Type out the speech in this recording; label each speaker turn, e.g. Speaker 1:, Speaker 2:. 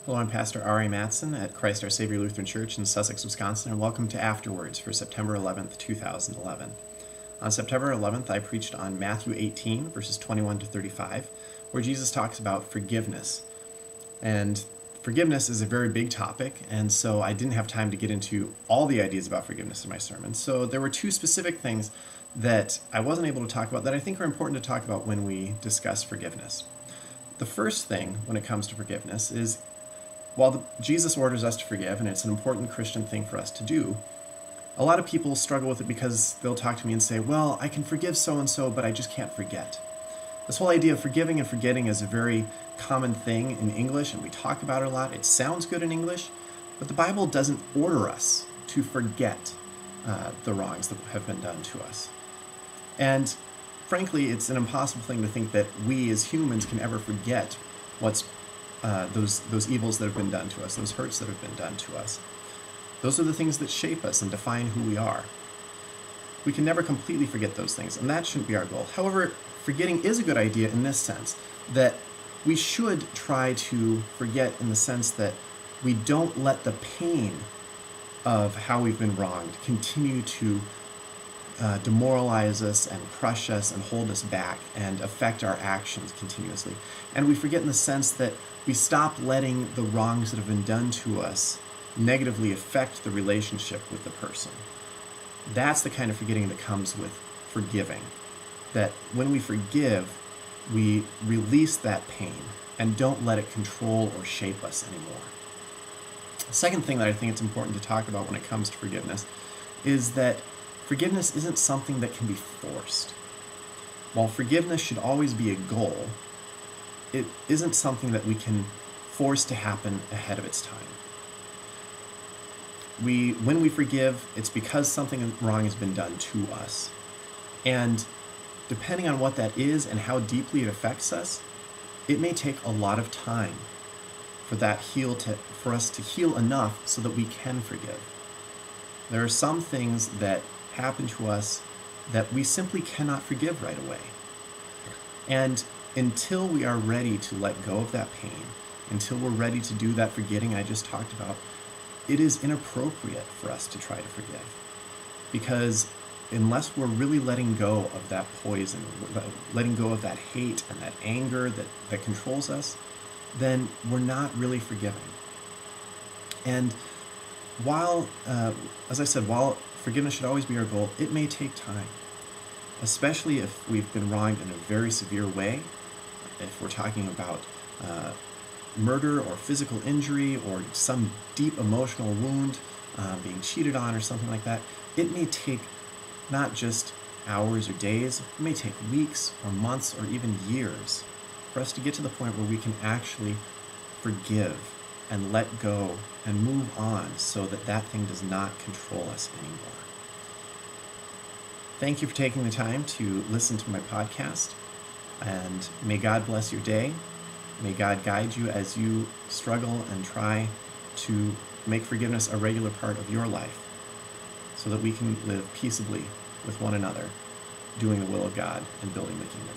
Speaker 1: Hello, I'm Pastor R.A. Mattson at Christ Our Savior Lutheran Church in Sussex, Wisconsin, and welcome to AfterWords for September 11th, 2011. On September 11th, I preached on Matthew 18, verses 21 to 35, where Jesus talks about forgiveness. And forgiveness is a very big topic, and so I didn't have time to get into all the ideas about forgiveness in my sermon. So there were two specific things that I wasn't able to talk about that I think are important to talk about when we discuss forgiveness. The first thing when it comes to forgiveness is, while Jesus orders us to forgive, and it's an important Christian thing for us to do, a lot of people struggle with it because they'll talk to me and say, well, I can forgive so-and-so, but I just can't forget. This whole idea of forgiving and forgetting is a very common thing in English, and we talk about it a lot. It sounds good in English, but the Bible doesn't order us to forget the wrongs that have been done to us. And frankly, it's an impossible thing to think that we as humans can ever forget what's those evils that have been done to us, those hurts that have been done to us. Those are the things that shape us and define who we are. We can never completely forget those things, and that shouldn't be our goal. However, forgetting is a good idea in this sense, that we should try to forget in the sense that we don't let the pain of how we've been wronged continue to demoralize us and crush us and hold us back and affect our actions continuously. And we forget in the sense that we stop letting the wrongs that have been done to us negatively affect the relationship with the person. That's the kind of forgetting that comes with forgiving. That when we forgive, we release that pain and don't let it control or shape us anymore. The second thing that I think it's important to talk about when it comes to forgiveness is that forgiveness isn't something that can be forced. While forgiveness should always be a goal, it isn't something that we can force to happen ahead of its time. When we forgive, it's because something wrong has been done to us. And depending on what that is and how deeply it affects us, it may take a lot of time for us to heal enough so that we can forgive. There are some things that happen to us that we simply cannot forgive right away. And until we are ready to let go of that pain, until we're ready to do that forgetting I just talked about, it is inappropriate for us to try to forgive. Because unless we're really letting go of that poison, letting go of that hate and that anger that controls us, then we're not really forgiving. And while, as I said, while forgiveness should always be our goal, it may take time, especially if we've been wronged in a very severe way. If we're talking about murder or physical injury or some deep emotional wound, being cheated on or something like that, it may take not just hours or days, it may take weeks or months or even years for us to get to the point where we can actually forgive and let go and move on so that that thing does not control us anymore. Thank you for taking the time to listen to my podcast, and may God bless your day. May God guide you as you struggle and try to make forgiveness a regular part of your life so that we can live peaceably with one another, doing the will of God and building the kingdom.